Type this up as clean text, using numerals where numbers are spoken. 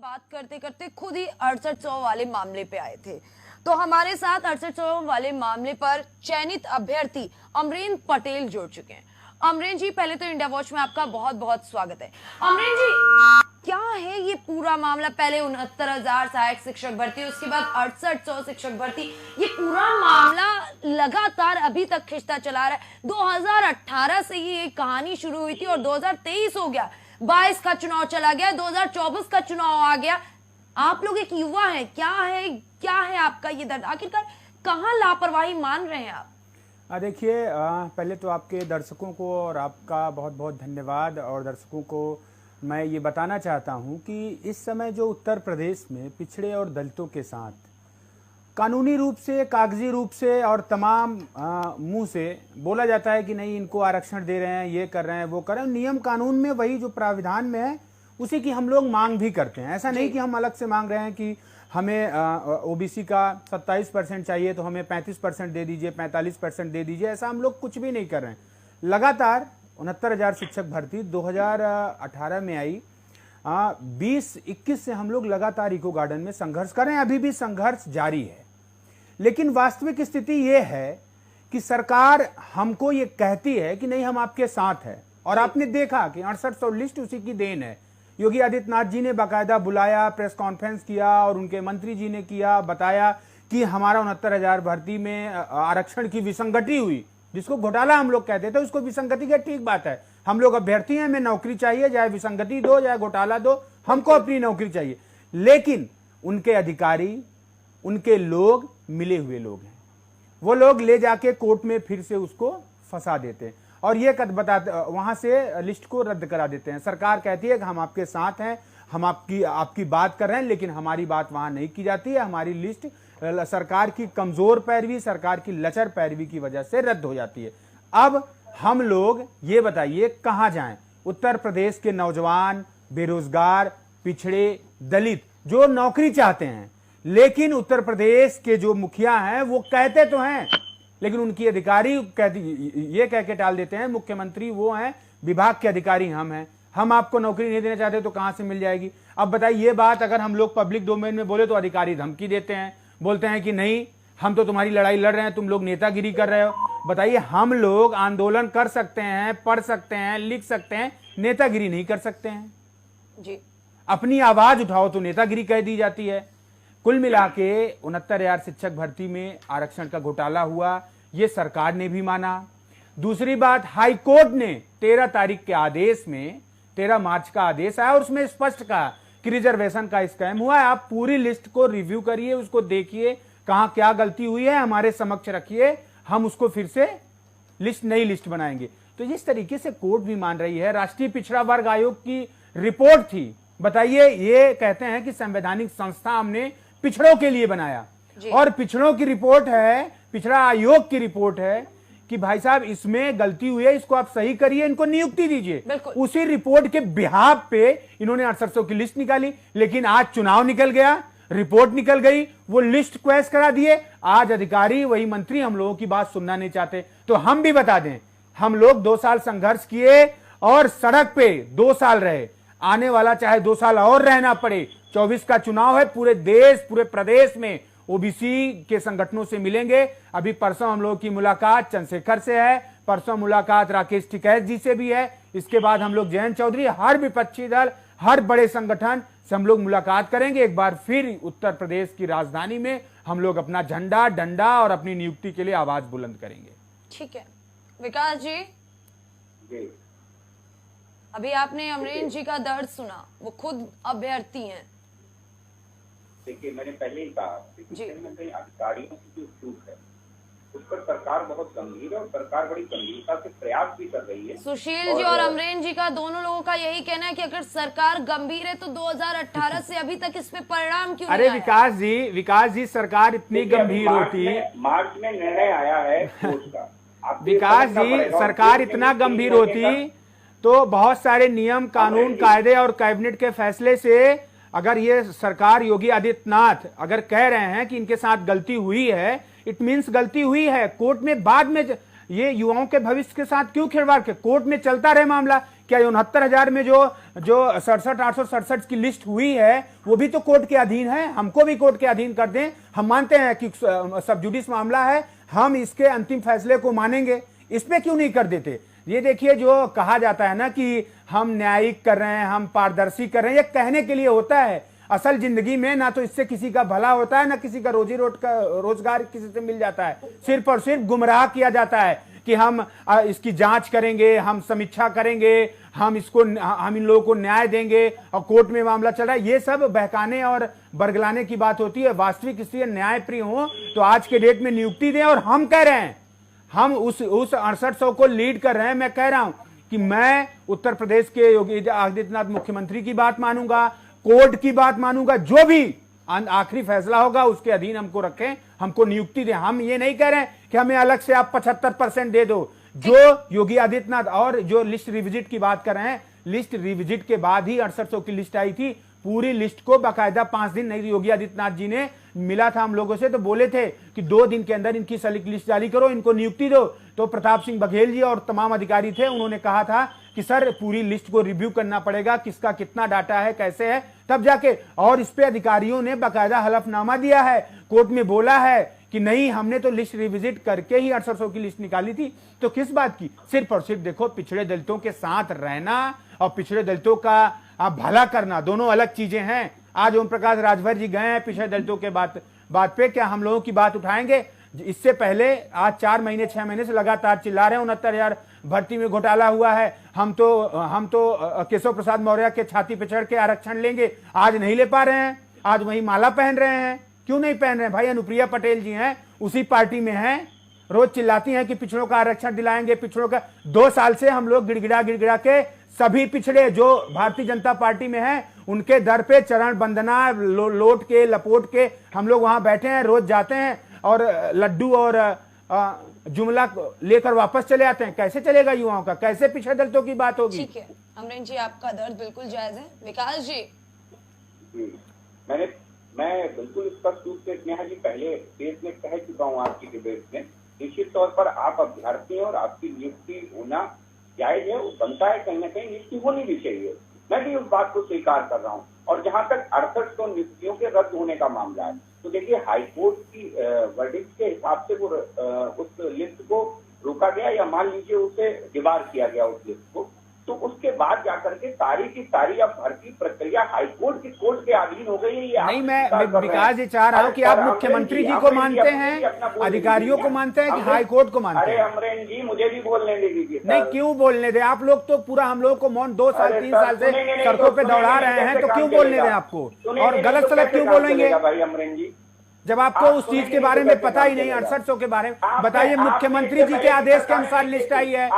बात करते करते खुद ही 6800 वाले मामले पे आए थे। तो हमारे साथ 6800 वाले मामले पर चयनित अभ्यर्थी अमरेन पटेल जुड़ चुके हैं। अमरेन जी, पहले तो इंडिया वॉच में आपका बहुत बहुत स्वागत है। अमरेन जी, क्या है ये पूरा मामला? पहले 69,000 सहायक शिक्षक भर्ती, उसके बाद 6800 शिक्षक भर्ती, ये पूरा मामला लगातार अभी तक खिंचता चला रहा है। 2018 से ये कहानी शुरू हुई थी और 2023 हो गया, 22 का चुनाव चला गया, 2024 का चुनाव आ गया। आप लोग एक युवा हैं, क्या है आपका ये दर्द? आखिरकार कहाँ लापरवाही मान रहे हैं आप? देखिए, पहले तो आपके दर्शकों को और आपका बहुत बहुत धन्यवाद। और दर्शकों को मैं ये बताना चाहता हूँ कि इस समय जो उत्तर प्रदेश में पिछड़े और दलितों के साथ कानूनी रूप से, कागजी रूप से और तमाम मुंह से बोला जाता है कि नहीं, इनको आरक्षण दे रहे हैं, ये कर रहे हैं, वो कर रहे हैं, नियम कानून में वही जो प्राविधान में है उसी की हम लोग मांग भी करते हैं। ऐसा नहीं कि हम अलग से मांग रहे हैं कि हमें ओबीसी का 27% चाहिए तो हमें 35% दे दीजिए, 45% दे दीजिए, ऐसा हम लोग कुछ भी नहीं कर रहे हैं। लगातार 69,000 शिक्षक भर्ती 2018 में आई, 20-21 से हम लोग लगातार इको गार्डन में संघर्ष कर रहे हैं, अभी भी संघर्ष जारी है। लेकिन वास्तविक स्थिति ये है कि सरकार हमको ये कहती है कि नहीं, हम आपके साथ हैं। और आपने देखा कि 6800 लिस्ट उसी की देन है। योगी आदित्यनाथ जी ने बाकायदा बुलाया, प्रेस कॉन्फ्रेंस किया और उनके मंत्री जी ने किया, बताया कि हमारा 69,000 भर्ती में आरक्षण की विसंगति हुई, जिसको घोटाला हम लोग कहते थे, उसको विसंगति का ठीक बात है। हम लोग अभ्यर्थी हैं, हमें नौकरी चाहिए, चाहे विसंगति दो, चाहे घोटाला दो, हमको अपनी नौकरी चाहिए। लेकिन उनके अधिकारी, उनके लोग मिले हुए लोग हैं, वो लोग ले जाके कोर्ट में फिर से उसको फंसा देते हैं और ये बताते, वहां से लिस्ट को रद्द करा देते हैं। सरकार कहती है कि हम आपके साथ हैं, हम आपकी बात कर रहे हैं, लेकिन हमारी बात वहां नहीं की जाती है। हमारी लिस्ट सरकार की कमजोर पैरवी, सरकार की लचर पैरवी की वजह से रद्द हो जाती है। अब हम लोग ये बताइए कहां जाएं? उत्तर प्रदेश के नौजवान, बेरोजगार, पिछड़े, दलित जो नौकरी चाहते हैं, लेकिन उत्तर प्रदेश के जो मुखिया हैं वो कहते तो हैं, लेकिन उनकी अधिकारी ये कह के टाल देते हैं, मुख्यमंत्री वो हैं, विभाग के अधिकारी हम हैं, हम आपको नौकरी नहीं देना चाहते तो कहां से मिल जाएगी? अब बताइए, ये बात अगर हम लोग पब्लिक डोमेन में बोले तो अधिकारी धमकी देते हैं, बोलते हैं कि नहीं, हम तो तुम्हारी लड़ाई लड़ रहे हैं, तुम लोग नेतागिरी कर रहे हो। बताइए, हम लोग आंदोलन कर सकते हैं, पढ़ सकते हैं, लिख सकते हैं, नेतागिरी नहीं कर सकते हैं जी। अपनी आवाज उठाओ तो नेतागिरी कह दी जाती है। कुल मिला के 69,000 शिक्षक भर्ती में आरक्षण का घोटाला हुआ, ये सरकार ने भी माना। दूसरी बात, हाई कोर्ट ने 13 तारीख के आदेश में, 13 मार्च का आदेश आया और उसमें स्पष्ट कहा कि रिजर्वेशन का स्कैम हुआ है। आप पूरी लिस्ट को रिव्यू करिए, उसको देखिए, कहां क्या गलती हुई है, हमारे समक्ष रखिए, हम उसको फिर से नई लिस्ट बनाएंगे। तो इस तरीके से कोर्ट भी मान रही है। राष्ट्रीय पिछड़ा वर्ग आयोग की रिपोर्ट थी, बताइए, ये कहते हैं कि संवैधानिक संस्था हमने पिछड़ों के लिए बनाया और पिछड़ों की रिपोर्ट है, पिछड़ा आयोग की रिपोर्ट है कि भाई साहब इसमें गलती हुई है, इसको आप सही करिए, इनको नियुक्ति दीजिए। उसी रिपोर्ट के बिहाफ पे इन्होंने 6800 की लिस्ट निकाली। लेकिन आज चुनाव निकल गया, रिपोर्ट निकल गई, वो लिस्ट क्वेश करा दिए। आज अधिकारी, वही मंत्री हम लोगों की बात सुनना नहीं चाहते। तो हम भी बता दें, हम लोग 2 साल संघर्ष किए और सड़क पे 2 साल रहे, आने वाला चाहे 2 साल और रहना पड़े। 24 का चुनाव है, पूरे देश, पूरे प्रदेश में ओबीसी के संगठनों से मिलेंगे। अभी परसों हम लोगों की मुलाकात चंद्रशेखर से है, परसों मुलाकात राकेश टिकैत जी से भी है, इसके बाद हम लोग जयंत चौधरी, हर विपक्षी दल, हर बड़े संगठन से हम लोग मुलाकात करेंगे। एक बार फिर उत्तर प्रदेश की राजधानी में हम लोग अपना झंडा, डंडा और अपनी नियुक्ति के लिए आवाज बुलंद करेंगे। ठीक है विकास जी, अभी आपने अमरेन जी का दर्द सुना, वो खुद अभ्यर्थी हैं। देखिए, मैंने पहले ही कहा कि कहीं न कहीं अधिकारियों की जो चूक है उस पर सरकार बहुत गंभीर है और सरकार बड़ी गंभीरता से प्रयास भी कर रही है। सुशील जी और अमरेन जी का, दोनों लोगों का यही कहना है कि अगर सरकार गंभीर है तो 2018 से अभी तक इस पे परिणाम क्यों नहीं आया? विकास जी, सरकार इतनी गंभीर होती, मार्च में निर्णय आया है कोर्ट का। विकास जी, सरकार इतना गंभीर होती तो बहुत सारे नियम, कानून, कायदे और कैबिनेट के फैसले से, अगर ये सरकार, योगी आदित्यनाथ अगर कह रहे हैं कि इनके साथ गलती हुई है, इट मीन्स गलती हुई है। कोर्ट में बाद में ये युवाओं के भविष्य के साथ क्यों खिलवाड़ के? कोर्ट में चलता रहे मामला क्या 69,000 में जो 67,867 की लिस्ट हुई है वो भी तो कोर्ट के अधीन है? हमको भी कोर्ट के अधीन कर दें। हम मानते हैं कि सब जुडिस मामला है, हम इसके अंतिम फैसले को मानेंगे, इसमें क्यों नहीं कर देते? ये देखिए, जो कहा जाता है ना कि हम न्यायिक कर रहे हैं, हम पारदर्शी कर रहे हैं, ये कहने के लिए होता है। असल जिंदगी में ना तो इससे किसी का भला होता है, ना किसी का रोजगार किसी से मिल जाता है। सिर्फ और सिर्फ गुमराह किया जाता है कि हम इसकी जांच करेंगे, हम समीक्षा करेंगे, हम इन लोगों को न्याय देंगे और कोर्ट में मामला चल रहा है। ये सब बहकाने और बरगलाने की बात होती है। वास्तविक स्थिति न्याय प्रिय हो तो आज के डेट में नियुक्ति दें। और हम कह रहे हैं, हम उस 6800 को लीड कर रहे हैं। मैं कह रहा हूं कि मैं उत्तर प्रदेश के योगी आदित्यनाथ मुख्यमंत्री की बात मानूंगा, कोर्ट की बात मानूंगा, जो भी आखिरी फैसला होगा उसके अधीन हमको रखें, हमको नियुक्ति दें। हम ये नहीं कह रहे हैं कि हमें अलग से आप 75% दे दो। जो योगी आदित्यनाथ और जो लिस्ट रिविजिट की बात कर रहे हैं, लिस्ट रिविजिट के बाद ही 6800 की लिस्ट आई थी। पूरी लिस्ट को बाकायदा 5 दिन नहीं, योगी आदित्यनाथ जी ने मिला था हम लोगों से तो बोले थे कि 2 दिन के अंदर इनकी सलीक लिस्ट जारी करो, इनको नियुक्ति दो। तो प्रताप सिंह बघेल जी और तमाम अधिकारी थे, उन्होंने कहा था कि सर पूरी लिस्ट को रिव्यू करना पड़ेगा, किसका कितना डाटा है, कैसे है, तब जाके। और इस पे अधिकारियों ने बाकायदा हलफनामा दिया है, कोर्ट में बोला है कि नहीं, हमने तो लिस्ट रिविजिट करके ही 6800 की लिस्ट निकाली थी। तो किस बात की? सिर्फ और सिर्फ देखो, पिछड़े दलितों के साथ रहना और पिछड़े दलितों का भला करना दोनों अलग चीजें हैं। आज ओम प्रकाश राजभर जी गए हैं पिछड़े दलितों के बात पे, क्या हम लोगों की बात उठाएंगे? इससे पहले आज 4 महीने 6 महीने से लगातार चिल्ला रहे हैं 69,000 भर्ती में घोटाला हुआ है, हम तो केशव प्रसाद मौर्य के छाती पे चढ़ के आरक्षण लेंगे, आज नहीं ले पा रहे हैं। आज वही माला पहन रहे हैं, क्यों नहीं पहन रहे हैं भाई? अनुप्रिया पटेल जी हैं, उसी पार्टी में हैं, रोज चिल्लाती हैं कि पिछड़ों का आरक्षण दिलाएंगे, पिछड़ों का। 2 साल से हम लोग गिड़गिड़ा के सभी पिछड़े जो भारतीय जनता पार्टी में हैं उनके दर पे चरण वंदना लोट के लपोट के हम लोग वहां बैठे हैं, रोज जाते हैं और लड्डू और जुमला लेकर वापस चले आते हैं। कैसे चलेगा युवाओं का? कैसे पिछड़े दलितों की बात होगी? ठीक है अमरेंद्र जी, आपका दर्द बिल्कुल जायज है। विकास जी, मैं बिल्कुल स्पष्ट रूप से स्नेहा जी पहले देश में कह चुका हूँ आपकी डिबेट में, निश्चित तौर पर आप अभ्यर्थी और आपकी नियुक्ति होना जायज है, वो बनता है, कहीं ना कहीं नियुक्ति होनी भी चाहिए। मैं भी उस बात को स्वीकार कर रहा हूँ। और जहां तक 6800 नियुक्तियों के रद्द होने का मामला है, तो देखिए हाईकोर्ट की वर्डिक्ट के हिसाब से वो उस लिस्ट को रोका गया, या मान लीजिए उसे डिबार किया गया उस लिस्ट को। तो उसके बाद जाकर के सारी की सारी अब भर्ती प्रक्रिया हाईकोर्ट की कोर्ट के अधीन हो गई है। ये नहीं, मैं विकास जी चाह रहा हूँ कि आप मुख्यमंत्री जी को मानते हैं, अधिकारियों को मानते हैं कि हाईकोर्ट को मानते हैं? अरे अमरेंद्र जी, मुझे भी बोलने दीजिए। नहीं, क्यों बोलने दें? आप लोग तो पूरा हम लोग को मौन 2 साल 3 साल से सड़कों पे दौड़ा रहे हैं, तो क्यों बोलने दें आपको? और गलत सलत क्यों बोलेंगे भाई अमरेंद्र जी, जब आपको उस चीज के बारे में पता ही नहीं? 6800 के बारे में बताइए, मुख्यमंत्री जी के आदेश के अनुसार लिस्ट आई है।